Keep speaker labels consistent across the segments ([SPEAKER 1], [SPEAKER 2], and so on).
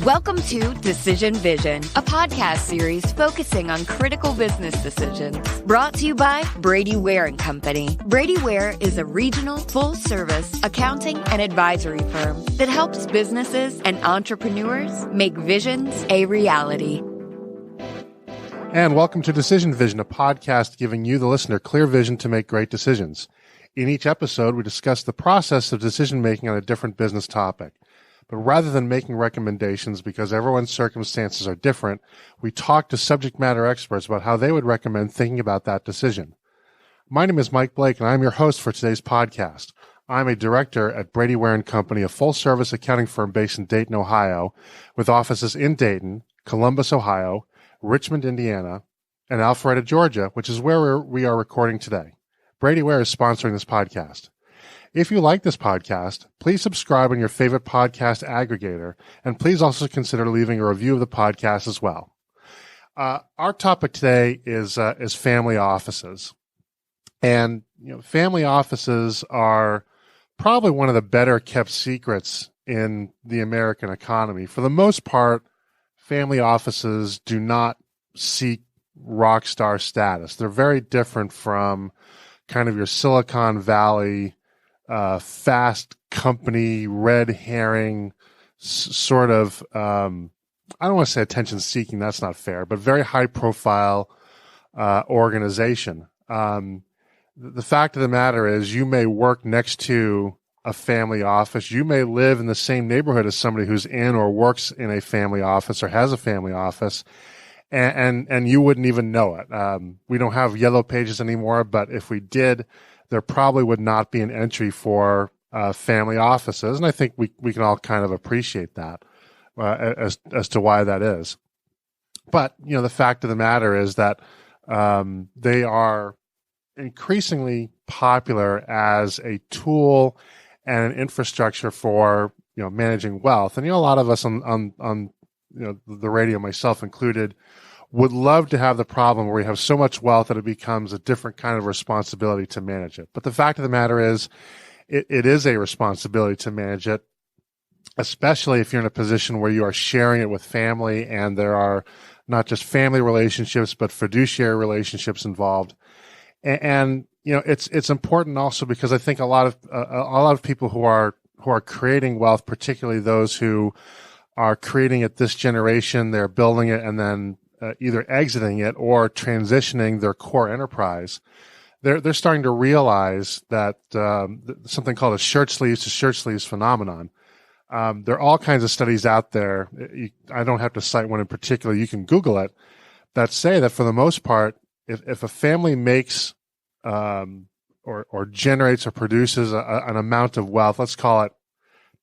[SPEAKER 1] Welcome to Decision Vision, a podcast series focusing on critical business decisions. Brought to you by Brady Ware & Company. Brady Ware is a regional, full-service accounting and advisory firm that helps businesses and entrepreneurs make visions a reality.
[SPEAKER 2] And welcome to Decision Vision, a podcast giving you, the listener, clear vision to make great decisions. In each episode, we discuss the process of decision-making on a different business topic. But rather than making recommendations, because everyone's circumstances are different, we talk to subject matter experts about how they would recommend thinking about that decision. My name is Mike Blake, and I'm your host for today's podcast. I'm a director at Brady Ware & Company, a full-service accounting firm based in Dayton, Ohio, with offices in Dayton, Columbus, Ohio, Richmond, Indiana, and Alpharetta, Georgia, which is where we are recording today. Brady Ware is sponsoring this podcast. If you like this podcast, please subscribe on your favorite podcast aggregator, and please also consider leaving a review of the podcast as well. Our topic today is family offices, and family offices are probably one of the better kept secrets in the American economy. For the most part, family offices do not seek rock star status. They're very different from kind of your Silicon Valley fast company, red herring sort of, I don't want to say attention seeking, that's not fair, but very high profile organization. The fact of the matter is you may work next to a family office. You may live in the same neighborhood as somebody who's in or works in a family office or has a family office, and you wouldn't even know it. We don't have yellow pages anymore, but if we did, there probably would not be an entry for family offices, and I think we can all kind of appreciate that as to why that is. But the fact of the matter is that they are increasingly popular as a tool and an infrastructure for managing wealth. And a lot of us on the radio, myself included, would love to have the problem where we have so much wealth that it becomes a different kind of responsibility to manage it. But the fact of the matter is, it is a responsibility to manage it, especially if you're in a position where you are sharing it with family and there are not just family relationships, but fiduciary relationships involved. And it's important also because I think a lot of people who are creating wealth, particularly those who are creating it this generation, they're building it and then either exiting it or transitioning their core enterprise, they're starting to realize that something called a shirt sleeves to shirt sleeves phenomenon. There are all kinds of studies out there. I don't have to cite one in particular. You can Google it, that say that for the most part, if a family makes or generates or produces an amount of wealth, let's call it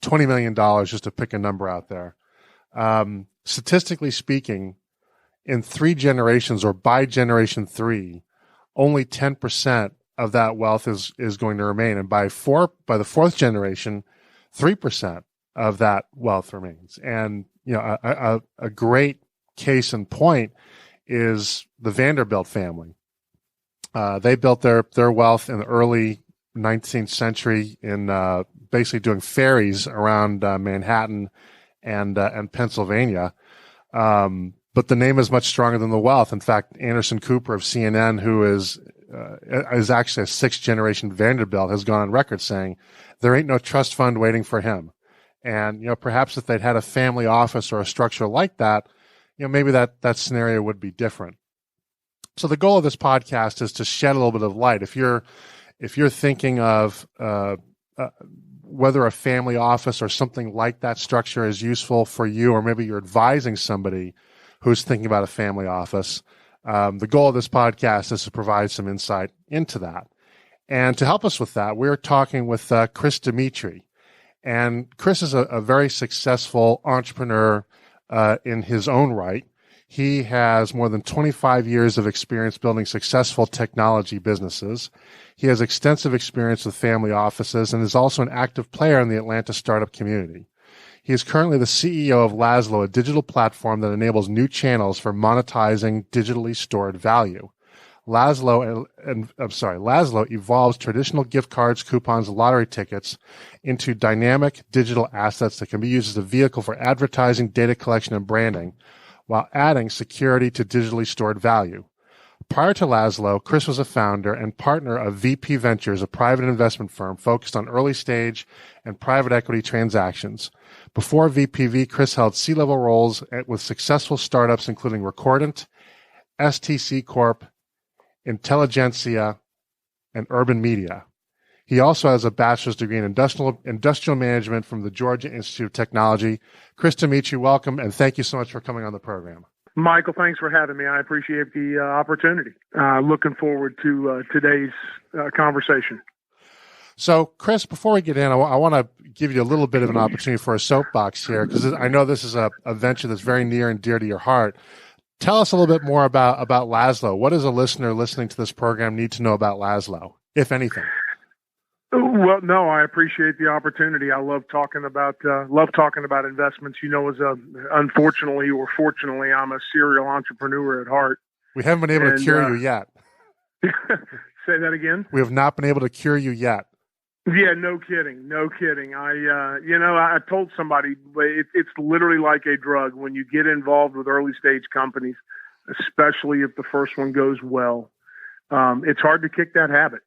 [SPEAKER 2] $20 million, just to pick a number out there. Statistically speaking, in 3 generations or by generation 3, only 10% of that wealth is going to remain. And by the 4th generation, 3% of that wealth remains. And, a great case in point is the Vanderbilt family. They built their wealth in the early 19th century in basically doing ferries around Manhattan and Pennsylvania. But the name is much stronger than the wealth. In fact, Anderson Cooper of CNN, who is actually a 6th generation Vanderbilt, has gone on record saying there ain't no trust fund waiting for him. And, perhaps if they'd had a family office or a structure like that, maybe that scenario would be different. So the goal of this podcast is to shed a little bit of light. If you're thinking of whether a family office or something like that structure is useful for you, or maybe you're advising somebody who's thinking about a family office, the goal of this podcast is to provide some insight into that. And to help us with that, we're talking with Chris Demetree. And Chris is a very successful entrepreneur in his own right. He has more than 25 years of experience building successful technology businesses. He has extensive experience with family offices and is also an active player in the Atlanta startup community. He is currently the CEO of Laszlo, a digital platform that enables new channels for monetizing digitally stored value. Laszlo evolves traditional gift cards, coupons, and lottery tickets into dynamic digital assets that can be used as a vehicle for advertising, data collection, and branding, while adding security to digitally stored value. Prior to Laszlo, Chris was a founder and partner of VP Ventures, a private investment firm focused on early stage and private equity transactions. Before VPV, Chris held C-level roles with successful startups including Recordant, STC Corp, Intelligentsia, and Urban Media. He also has a bachelor's degree in industrial management from the Georgia Institute of Technology. Chris Demetree, welcome, and thank you so much for coming on the program.
[SPEAKER 3] Michael, thanks for having me. I appreciate the opportunity. Looking forward to today's conversation.
[SPEAKER 2] So, Chris, before we get in, I want to give you a little bit of an opportunity for a soapbox here, because I know this is a venture that's very near and dear to your heart. Tell us a little bit more about Laszlo. What does a listener listening to this program need to know about Laszlo, if anything?
[SPEAKER 3] Well, no, I appreciate the opportunity. I love talking about investments. Unfortunately or fortunately, I'm a serial entrepreneur at heart.
[SPEAKER 2] We haven't been able to cure you yet.
[SPEAKER 3] Say that again?
[SPEAKER 2] We have not been able to cure you yet.
[SPEAKER 3] Yeah, no kidding. I told somebody it's literally like a drug. When you get involved with early stage companies, especially if the first one goes well, it's hard to kick that habit.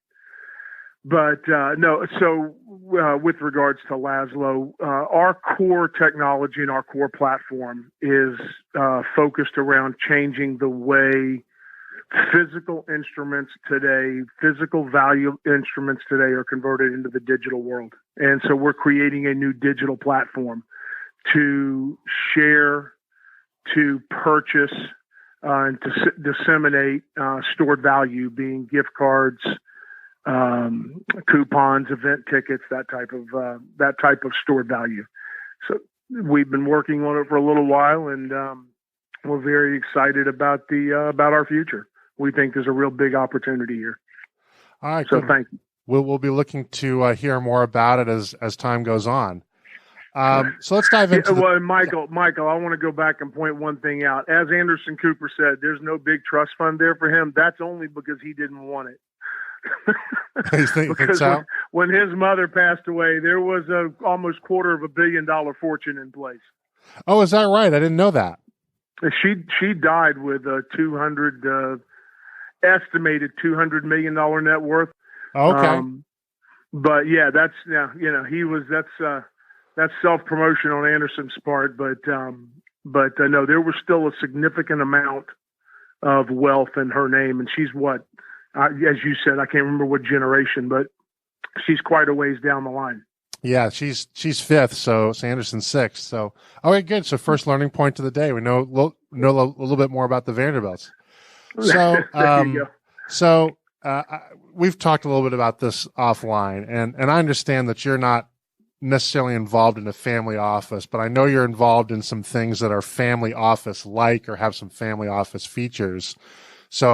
[SPEAKER 3] But with regards to Laszlo, our core technology and our core platform is focused around changing the way physical value instruments today are converted into the digital world. And so we're creating a new digital platform to share, to purchase, and to disseminate stored value, being gift cards, coupons, event tickets, that type of stored value. So we've been working on it for a little while, and we're very excited about our future. We think there's a real big opportunity here.
[SPEAKER 2] All right.
[SPEAKER 3] So
[SPEAKER 2] good.
[SPEAKER 3] thank you.
[SPEAKER 2] We'll be looking to hear more about it as time goes on. So let's dive into.
[SPEAKER 3] Michael, I want to go back and point one thing out. As Anderson Cooper said, there's no big trust fund there for him. That's only because he didn't want it.
[SPEAKER 2] Because
[SPEAKER 3] when his mother passed away, there was almost $250 million fortune in place.
[SPEAKER 2] Oh, is that right? I didn't know that.
[SPEAKER 3] She died with a estimated $200 million net worth.
[SPEAKER 2] Okay.
[SPEAKER 3] But yeah, that's self-promotion on Anderson's part, but no, there was still a significant amount of wealth in her name, and she's as you said, I can't remember what generation, but she's quite a ways down the line.
[SPEAKER 2] Yeah, she's fifth, so Anderson's sixth. So, okay, good. So, first learning point of the day. We know a little bit more about the Vanderbilts. So, we've talked a little bit about this offline, and I understand that you're not necessarily involved in a family office, but I know you're involved in some things that are family office like or have some family office features. So,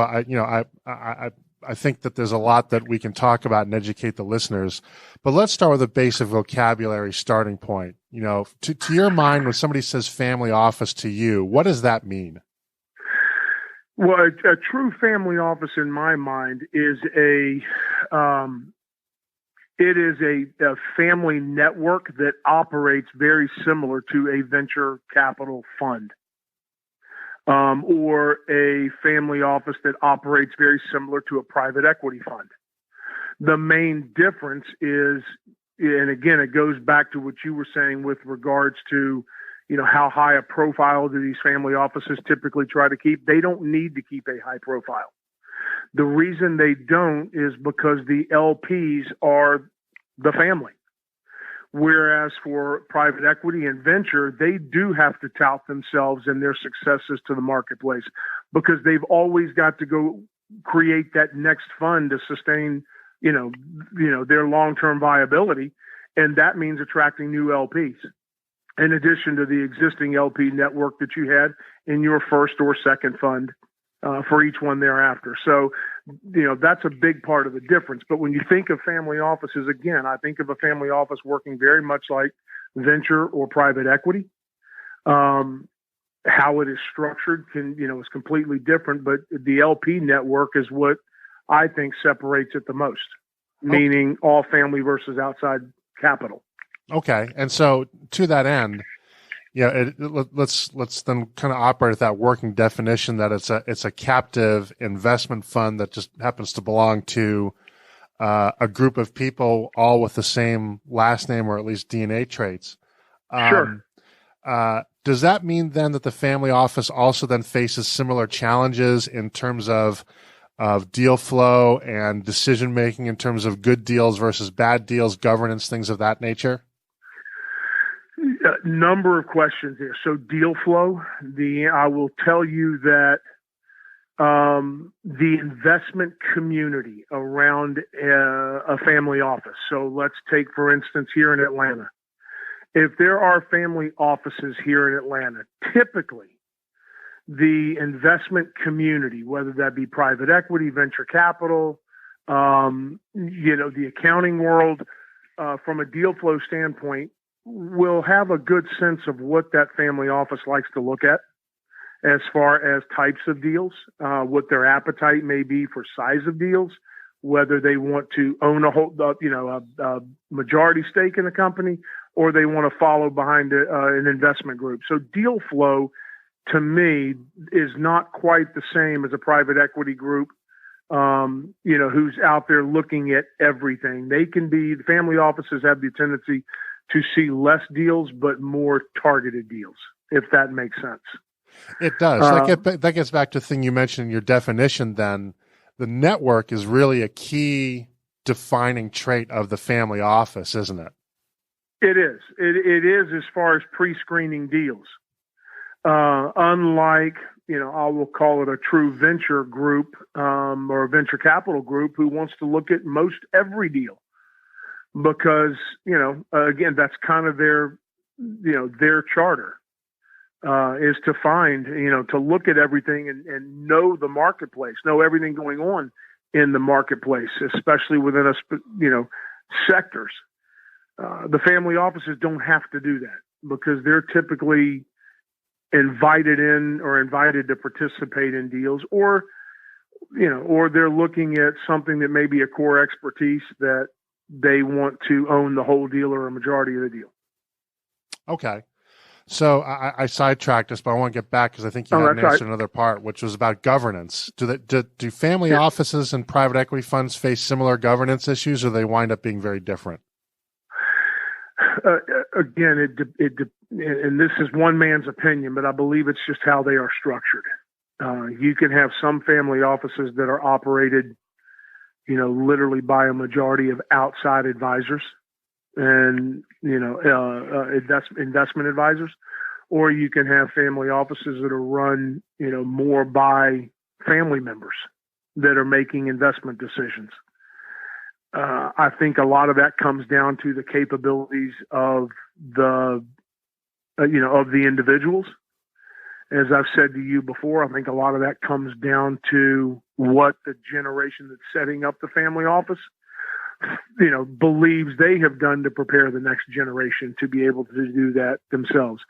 [SPEAKER 2] I think that there's a lot that we can talk about and educate the listeners. But let's start with a basic vocabulary starting point. To your mind, when somebody says family office to you, what does that mean?
[SPEAKER 3] Well, a true family office in my mind is a family network that operates very similar to a venture capital fund. Or a family office that operates very similar to a private equity fund. The main difference is, and again, it goes back to what you were saying with regards to, how high a profile do these family offices typically try to keep? They don't need to keep a high profile. The reason they don't is because the LPs are the family. Whereas for private equity and venture, they do have to tout themselves and their successes to the marketplace because they've always got to go create that next fund to sustain, their long-term viability. And that means attracting new LPs in addition to the existing LP network that you had in your first or second fund for each one thereafter. So, that's a big part of the difference. But when you think of family offices, again, I think of a family office working very much like venture or private equity. how it is structured is completely different, but the LP network is what I think separates it the most, meaning all family versus outside capital.
[SPEAKER 2] Okay. And so to that end, let's then kind of operate at that working definition that it's a captive investment fund that just happens to belong to a group of people all with the same last name or at least DNA traits.
[SPEAKER 3] Sure.
[SPEAKER 2] Does that mean then that the family office also then faces similar challenges in terms of deal flow and decision making in terms of good deals versus bad deals, governance, things of that nature?
[SPEAKER 3] Number of questions here. So deal flow, I will tell you that the investment community around a family office. So let's take, for instance, here in Atlanta. If there are family offices here in Atlanta, typically the investment community, whether that be private equity, venture capital, the accounting world, from a deal flow standpoint, will have a good sense of what that family office likes to look at as far as types of deals, what their appetite may be for size of deals, whether they want to own a majority stake in a company, or they want to follow behind an investment group. So deal flow, to me, is not quite the same as a private equity group, who's out there looking at everything. The family offices have the tendency to see less deals, but more targeted deals, if that makes sense.
[SPEAKER 2] It does. That gets back to the thing you mentioned in your definition then. The network is really a key defining trait of the family office, isn't it?
[SPEAKER 3] It is. It is as far as pre-screening deals. Unlike, I will call it a true venture group or a venture capital group who wants to look at most every deal because, again, that's kind of their charter is to find, to look at everything and know the marketplace, know everything going on in the marketplace, especially within sectors. The family offices don't have to do that because they're typically invited in or invited to participate in deals, or they're looking at something that may be a core expertise that they want to own the whole deal or a majority of the deal.
[SPEAKER 2] Okay. So I sidetracked us, but I want to get back because I think you had answered another part, which was about governance. Do family offices and private equity funds face similar governance issues, or they wind up being very different?
[SPEAKER 3] Again, and this is one man's opinion, but I believe it's just how they are structured. You can have some family offices that are operated, literally by a majority of outside advisors and, investment advisors, or you can have family offices that are run, more by family members that are making investment decisions. I think a lot of that comes down to the capabilities of the individuals. As I've said to you before, I think a lot of that comes down to what the generation that's setting up the family office, believes they have done to prepare the next generation to be able to do that themselves.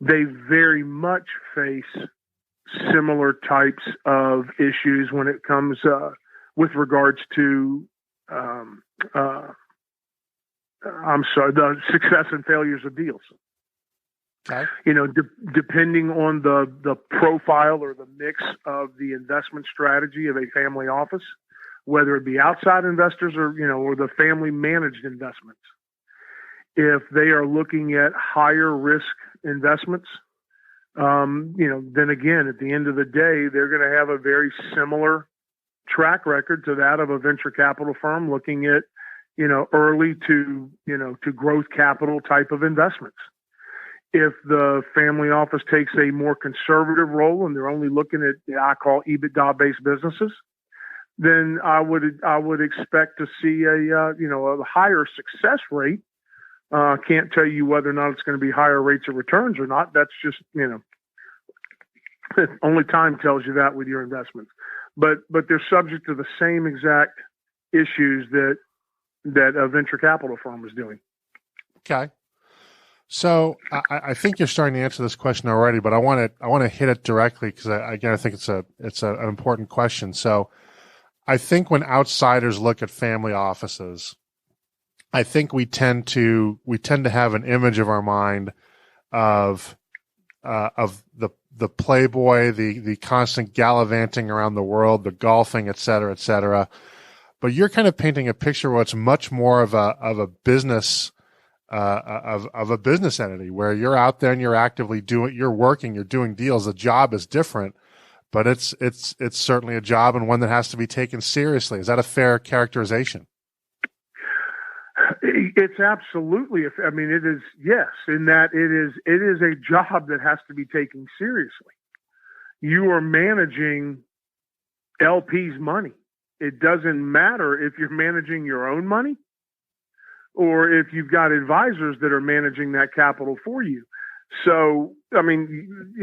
[SPEAKER 3] They very much face similar types of issues when it comes with regards to the success and failures of deals.
[SPEAKER 2] Okay.
[SPEAKER 3] Depending on the profile or the mix of the investment strategy of a family office, whether it be outside investors or the family managed investments. If they are looking at higher risk investments, then again, at the end of the day, they're going to have a very similar track record to that of a venture capital firm looking at, early to growth capital type of investments. If the family office takes a more conservative role and they're only looking at I call EBITDA based businesses, then I would expect to see a higher success rate. Can't tell you whether or not it's going to be higher rates of returns or not. That's just only time tells you that with your investments. But they're subject to the same exact issues that a venture capital firm is doing.
[SPEAKER 2] Okay. So I think you're starting to answer this question already, but I want to hit it directly because I think it's an important question. So I think when outsiders look at family offices, I think we tend to have an image of our mind of the playboy, the constant gallivanting around the world, the golfing, et cetera, et cetera. But you're kind of painting a picture where it's much more of a business. Of a business entity where you're out there and you're working, you're doing deals. The job is different, but it's certainly a job and one that has to be taken seriously. Is that a fair characterization?
[SPEAKER 3] It's absolutely. I mean, it is. Yes, in that it is a job that has to be taken seriously. You are managing LP's money. It doesn't matter if you're managing your own money or if you've got advisors that are managing that capital for you. So, I mean,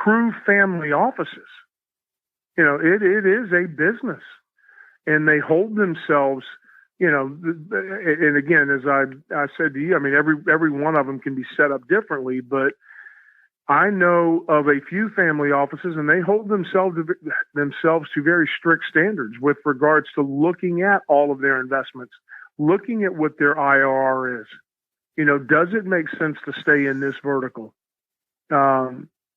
[SPEAKER 3] true family offices, it is a business, and they hold themselves, and again, as I said to you, I mean, every one of them can be set up differently, but I know of a few family offices, and they hold themselves to very strict standards with regards to looking at all of their investments, looking at what their IRR is. Does it make sense to stay in this vertical? I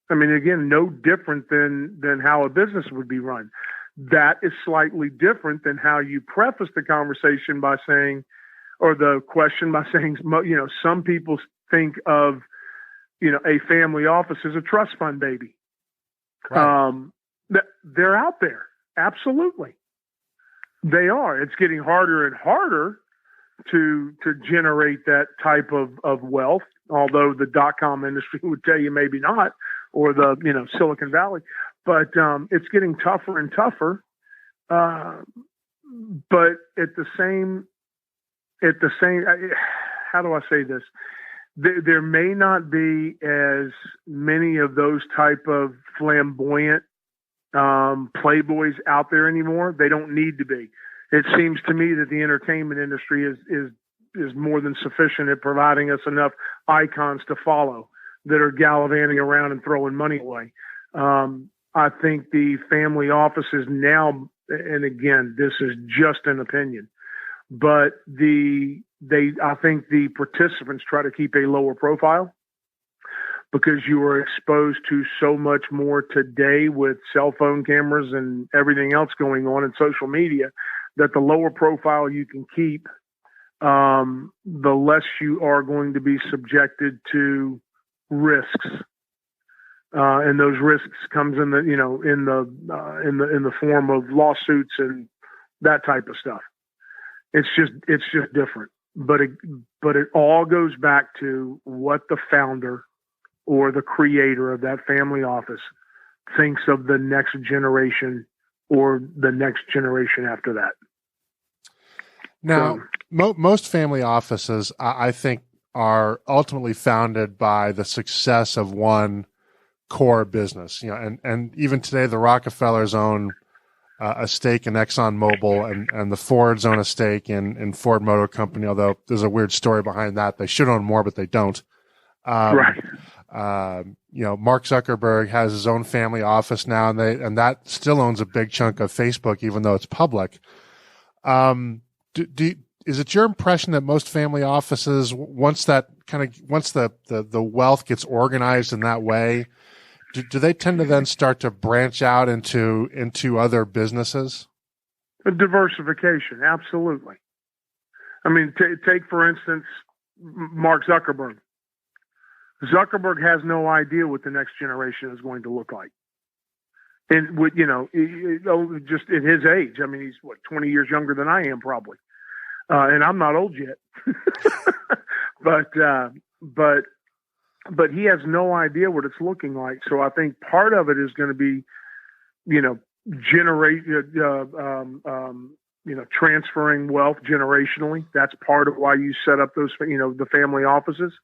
[SPEAKER 3] mean, again, no different than how a business would be run. That is slightly different than how you preface the conversation by saying, or the question by saying, some people think of, a family office as a trust fund baby. Right. They're out there. Absolutely. They are. It's getting harder and harder to generate that type of wealth, although the .com industry would tell you maybe not, or the Silicon Valley, but it's getting tougher and tougher. But at the same, how do I say this? There may not be as many of those type of flamboyant playboys out there anymore. They don't need to be. It seems to me that the entertainment industry is more than sufficient at providing us enough icons to follow that are gallivanting around and throwing money away. I think the family offices now, and again, this is just an opinion, but I think the participants try to keep a lower profile because you are exposed to so much more today with cell phone cameras and everything else going on in social media, that the lower profile you can keep, the less you are going to be subjected to risks. And those risks comes in the form of lawsuits and that type of stuff. It's just different, but it all goes back to what the founder or the creator of that family office thinks of the next generation or the next generation after that.
[SPEAKER 2] Now, most family offices, I think, are ultimately founded by the success of one core business. And even today, the Rockefellers own a stake in ExxonMobil, and the Fords own a stake in Ford Motor Company. Although there's a weird story behind that. They should own more, but they don't.
[SPEAKER 3] Right.
[SPEAKER 2] Mark Zuckerberg has his own family office now, and that still owns a big chunk of Facebook, even though it's public. Is it your impression that most family offices, once the wealth gets organized in that way, do they tend to then start to branch out into other businesses?
[SPEAKER 3] A diversification, absolutely. I mean, take for instance, Mark Zuckerberg. Zuckerberg has no idea what the next generation is going to look like. And just at his age, I mean, he's 20 years younger than I am probably. And I'm not old yet, but he has no idea what it's looking like. So I think part of it is going to be, transferring wealth generationally. That's part of why you set up those, the family offices.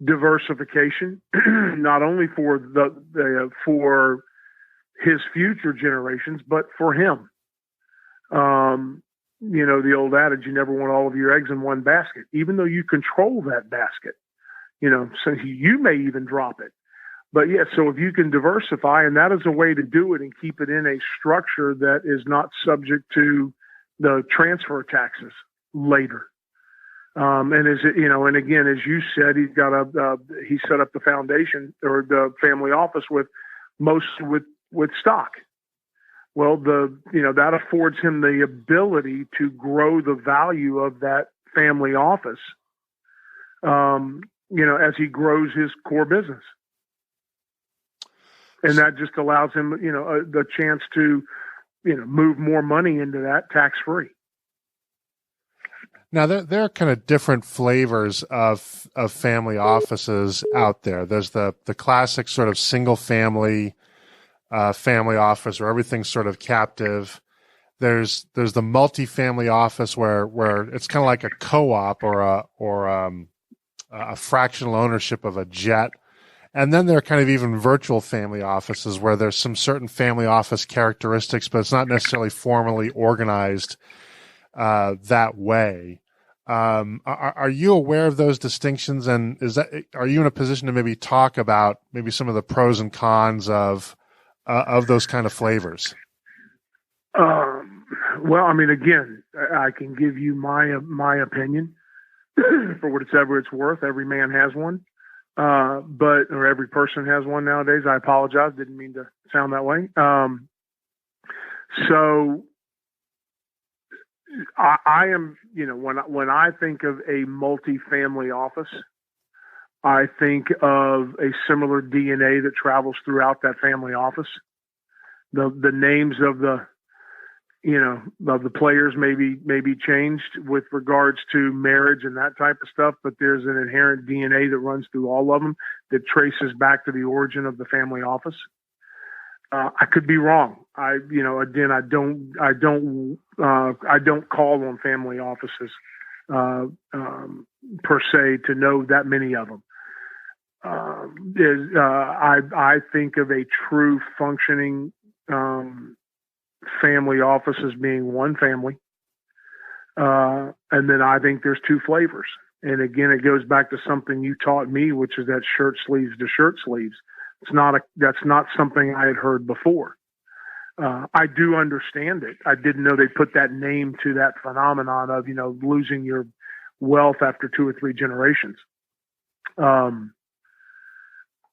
[SPEAKER 3] Diversification, not only for for his future generations, but for him. The old adage, you never want all of your eggs in one basket. Even though you control that basket, so you may even drop it. But yeah, so if you can diversify, and that is a way to do it and keep it in a structure that is not subject to the transfer taxes later. And as and again, as you said, he set up the foundation or the family office with stock. Well, that affords him the ability to grow the value of that family office, as he grows his core business. And that just allows him, the chance to, move more money into that tax-free.
[SPEAKER 2] Now, there are kind of different flavors of family offices out there. There's the classic sort of single family office where everything's sort of captive. There's the multi-family office where it's kind of like a co-op or a fractional ownership of a jet. And then there are kind of even virtual family offices where there's some certain family office characteristics, but it's not necessarily formally organized that way. Are you aware of those distinctions? And are you in a position to maybe talk about maybe some of the pros and cons of those kind of flavors?
[SPEAKER 3] Well, I mean, again, I can give you my opinion for whatever it's worth. Every man has one. Or every person has one nowadays. I apologize. Didn't mean to sound that way. So I am, when I think of a multi-family office, I think of a similar DNA that travels throughout that family office. The names of the players may be changed with regards to marriage and that type of stuff, but there's an inherent DNA that runs through all of them that traces back to the origin of the family office. I could be wrong. I don't call on family offices per se to know that many of them. I think of a true functioning family office as being one family. And then I think there's two flavors. And again, it goes back to something you taught me, which is that shirt sleeves to shirt sleeves. That's not something I had heard before. I do understand it. I didn't know they put that name to that phenomenon of, losing your wealth after 2 or 3 generations.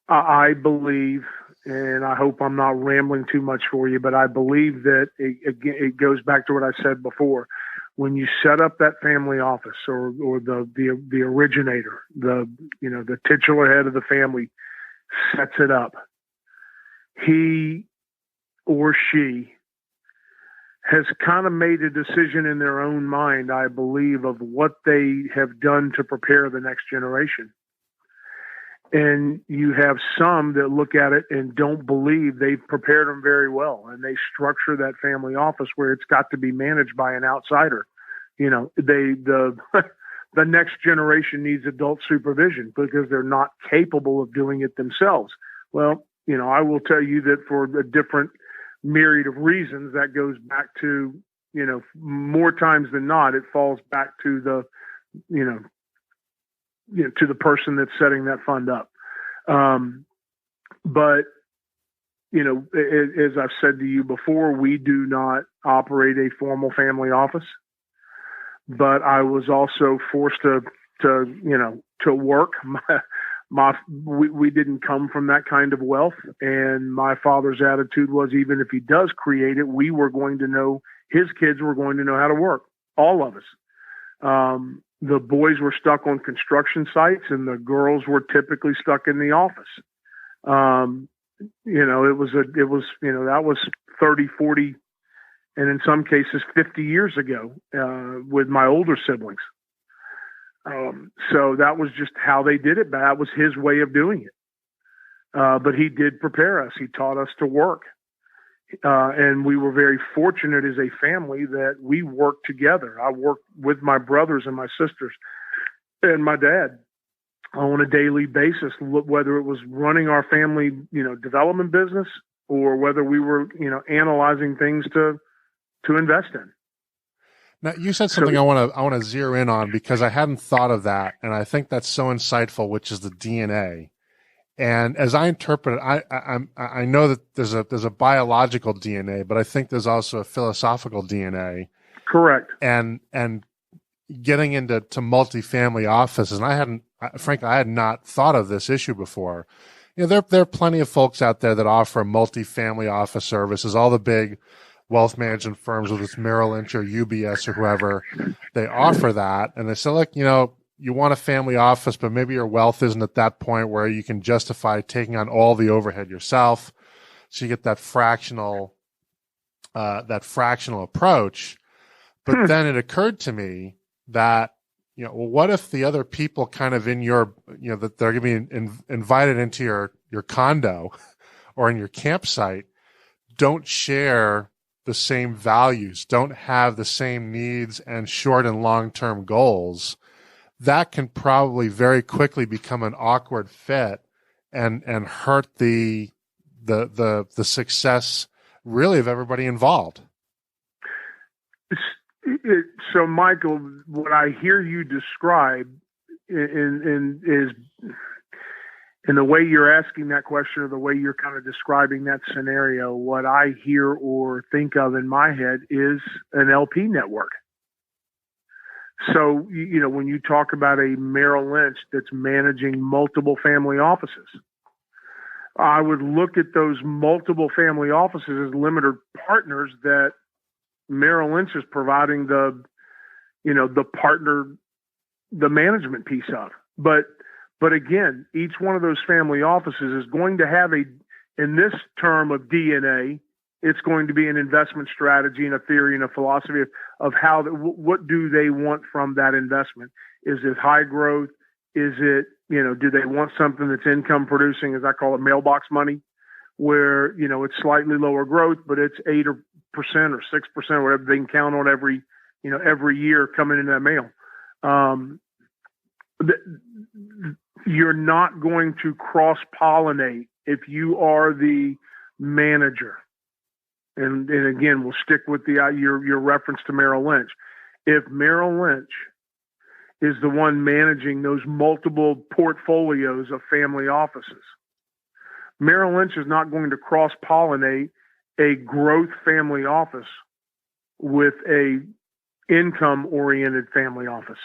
[SPEAKER 3] I believe, and I hope I'm not rambling too much for you, but I believe that it goes back to what I said before. When you set up that family office or the originator, the titular head of the family sets it up, he or she has kind of made a decision in their own mind, I believe, of what they have done to prepare the next generation. And you have some that look at it and don't believe they've prepared them very well. And they structure that family office where it's got to be managed by an outsider. The next generation needs adult supervision because they're not capable of doing it themselves. Well, I will tell you that for a different myriad of reasons, that goes back to, more times than not, it falls back to the, to the person that's setting that fund up. But, as I've said to you before, we do not operate a formal family office, but I was also forced to work. We didn't come from that kind of wealth. And my father's attitude was, even if he does create it, we were going to know, his kids were going to know how to work. All of us. The boys were stuck on construction sites and the girls were typically stuck in the office. That was 30, 40, and in some cases 50 years ago, with my older siblings. So that was just how they did it. That was his way of doing it. But he did prepare us. He taught us to work. And we were very fortunate as a family that we worked together. I worked with my brothers and my sisters and my dad on a daily basis, whether it was running our family, development business or whether we were, analyzing things to invest in.
[SPEAKER 2] Now, you said something I want to zero in on because I hadn't thought of that, and I think that's so insightful, which is the DNA. And as I interpret it, I know that there's a biological DNA, but I think there's also a philosophical DNA.
[SPEAKER 3] Correct.
[SPEAKER 2] And getting into multifamily offices, and frankly, I had not thought of this issue before. You know, there are plenty of folks out there that offer multifamily office services. All the big wealth management firms, whether it's Merrill Lynch or UBS or whoever, they offer that. And they say, look, you know, you want a family office, but maybe your wealth isn't at that point where you can justify taking on all the overhead yourself. So you get that fractional approach. But then it occurred to me that, you know, well, what if the other people kind of in your, you know, that they're going to be invited into your condo or in your campsite don't share the same values, don't have the same needs and short and long-term goals? That can probably very quickly become an awkward fit and hurt the success really of everybody involved.
[SPEAKER 3] So, Michael, what I hear you describe is in the way you're asking that question or the way you're kind of describing that scenario, what I hear or think of in my head is an LP network. So, you know, when you talk about a Merrill Lynch that's managing multiple family offices, I would look at those multiple family offices as limited partners that Merrill Lynch is providing the management piece of. But again, each one of those family offices is going to have in this term of DNA, it's going to be an investment strategy and a theory and a philosophy of what do they want from that investment? Is it high growth? Is it, you know, do they want something that's income producing, as I call it, mailbox money, where, you know, it's slightly lower growth, but it's 8% or 6%, whatever they can count on every year coming in that mail. You're not going to cross-pollinate if you are the manager. And again, we'll stick with your reference to Merrill Lynch. If Merrill Lynch is the one managing those multiple portfolios of family offices, Merrill Lynch is not going to cross-pollinate a growth family office with a income-oriented family office.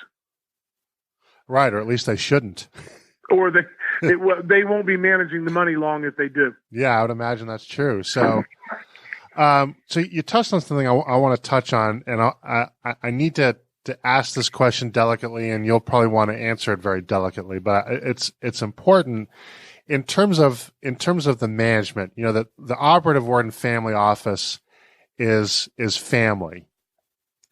[SPEAKER 2] Right, or at least they shouldn't.
[SPEAKER 3] Or they won't be managing the money long if they do.
[SPEAKER 2] Yeah, I would imagine that's true. So, so you touched on something I want to touch on, and I need to ask this question delicately, and you'll probably want to answer it very delicately. But it's important in terms of the management. You know, that the operative word in family office is family.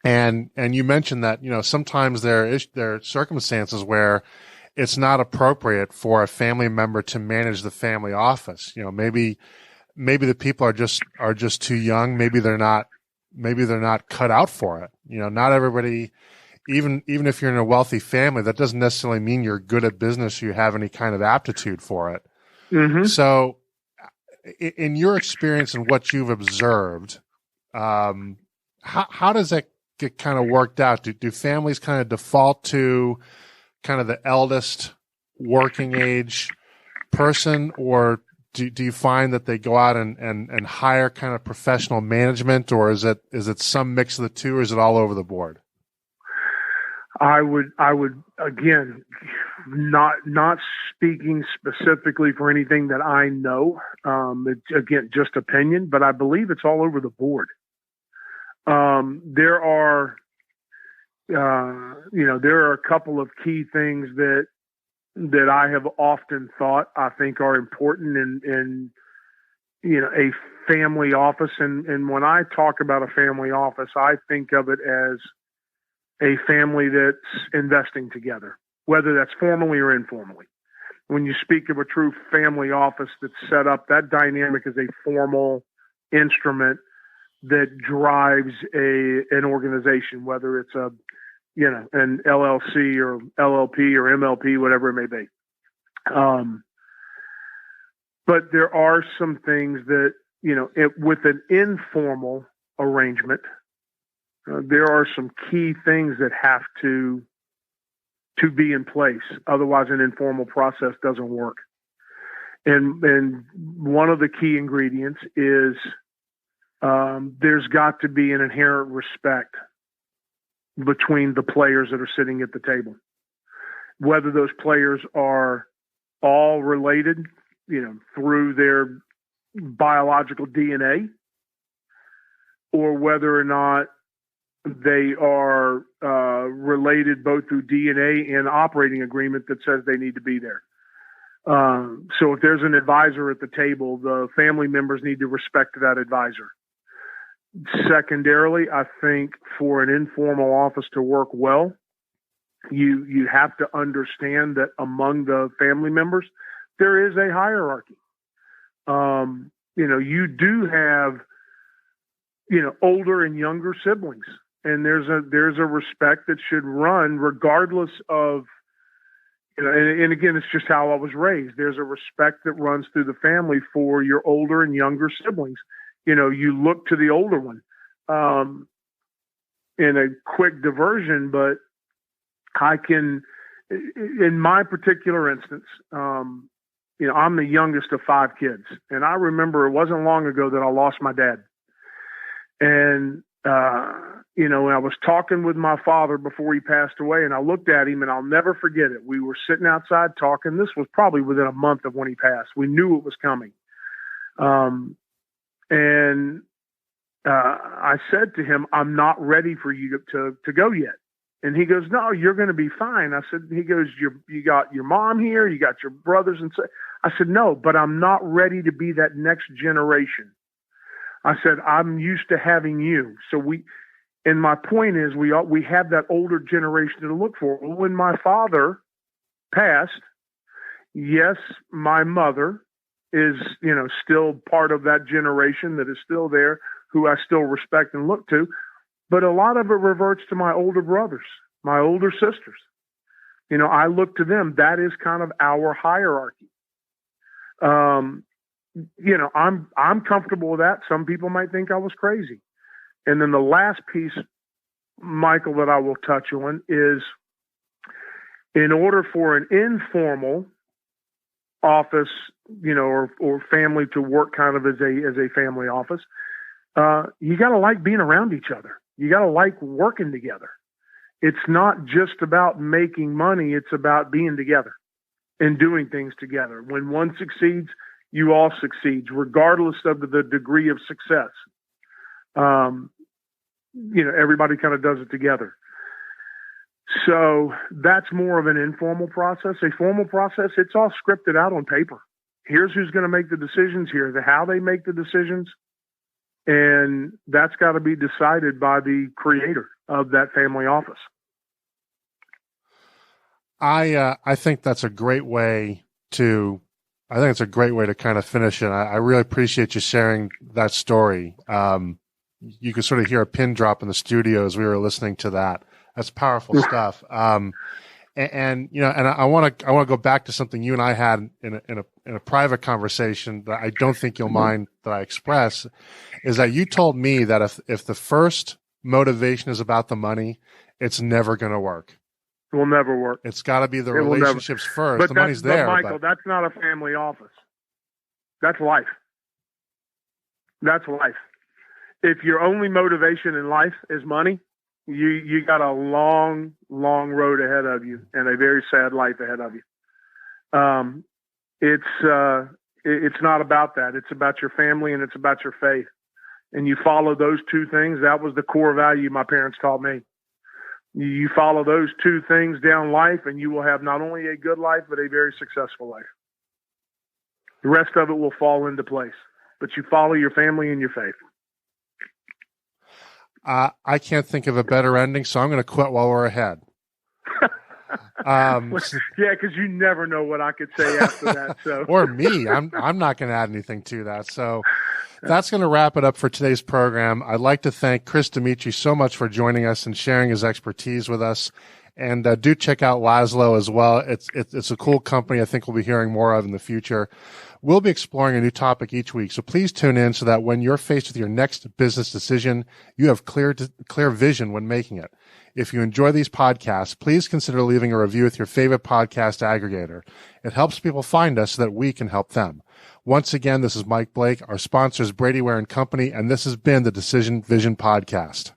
[SPEAKER 2] And you mentioned that, you know, sometimes there are circumstances where it's not appropriate for a family member to manage the family office. You know, maybe the people are just too young. Maybe they're not cut out for it. You know, not everybody, even if you're in a wealthy family, that doesn't necessarily mean you're good at business or you have any kind of aptitude for it. Mm-hmm. So in your experience and what you've observed, how does that get kind of worked out? Do families kind of default to kind of the eldest working age person, or do you find that they go out and hire kind of professional management, or is it some mix of the two, or is it all over the board?
[SPEAKER 3] I would again, not speaking specifically for anything that I know. It's again just opinion, but I believe it's all over the board. There are a couple of key things that I have often thought I think are important in a family office. And when I talk about a family office, I think of it as a family that's investing together, whether that's formally or informally. When you speak of a true family office that's set up, that dynamic is a formal instrument that drives an organization, whether it's an LLC or LLP or MLP, whatever it may be. But there are some things that, with an informal arrangement, there are some key things that have to be in place. Otherwise, an informal process doesn't work. And one of the key ingredients is there's got to be an inherent respect between the players that are sitting at the table. Whether those players are all related, through their biological DNA, or whether or not they are related both through DNA and operating agreement that says they need to be there. So if there's an advisor at the table, the family members need to respect that advisor. Secondarily, I think for an informal office to work well, you have to understand that among the family members, there is a hierarchy. You do have, older and younger siblings, and there's a respect that should run regardless of, and again, it's just how I was raised. There's a respect that runs through the family for your older and younger siblings. You look to the older one, in a quick diversion, but I can, in my particular instance, I'm the youngest of 5 kids, and I remember it wasn't long ago that I lost my dad. And, when I was talking with my father before he passed away, and I looked at him, and I'll never forget it. We were sitting outside talking. This was probably within a month of when he passed. We knew it was coming. And I said to him, "I'm not ready for you to go yet." And he goes, "No, you're going to be fine." He goes, you got your mom here, you got your brothers. And I said, "No, but I'm not ready to be that next generation." I said, "I'm used to having you." And my point is we have that older generation to look for. When my father passed, yes, my mother is, still part of that generation that is still there, who I still respect and look to. But a lot of it reverts to my older brothers, my older sisters. I look to them. That is kind of our hierarchy. I'm comfortable with that. Some people might think I was crazy. And then the last piece, Michael, that I will touch on is, in order for an informal office, or family to work kind of as a family office, you got to like being around each other. You got to like working together. It's not just about making money. It's about being together and doing things together. When one succeeds, you all succeed, regardless of the degree of success. Everybody kind of does it together. So that's more of an informal process. A formal process, it's all scripted out on paper. Here's who's going to make the decisions. Here's how they make the decisions. And that's got to be decided by the creator of that family office.
[SPEAKER 2] I think that's a great way to kind of finish it. I really appreciate you sharing that story. You could sort of hear a pin drop in the studio as we were listening to that. That's powerful stuff. And I want to go back to something you and I had in a private conversation that I don't think you'll mind that I express, is that you told me that if the first motivation is about the money, it's never going to work.
[SPEAKER 3] It will never work.
[SPEAKER 2] It's got to be the relationships first. But the money's there.
[SPEAKER 3] But Michael, that's not a family office. That's life. That's life. If your only motivation in life is money, you got a long, long road ahead of you and a very sad life ahead of you. It's not about that. It's about your family and it's about your faith. And you follow those two things. That was the core value my parents taught me. You follow those two things down life and you will have not only a good life, but a very successful life. The rest of it will fall into place, but you follow your family and your faith.
[SPEAKER 2] I can't think of a better ending, so I'm going to quit while we're ahead.
[SPEAKER 3] Yeah, because you never know what I could say after that. So,
[SPEAKER 2] or me, I'm not going to add anything to that. So that's going to wrap it up for today's program. I'd like to thank Chris Demetree so much for joining us and sharing his expertise with us. And do check out Laszlo as well. It's a cool company I think we'll be hearing more of in the future. We'll be exploring a new topic each week, so please tune in so that when you're faced with your next business decision, you have clear vision when making it. If you enjoy these podcasts, please consider leaving a review with your favorite podcast aggregator. It helps people find us so that we can help them. Once again, this is Mike Blake. Our sponsor is Brady Ware & Company, and this has been the Decision Vision Podcast.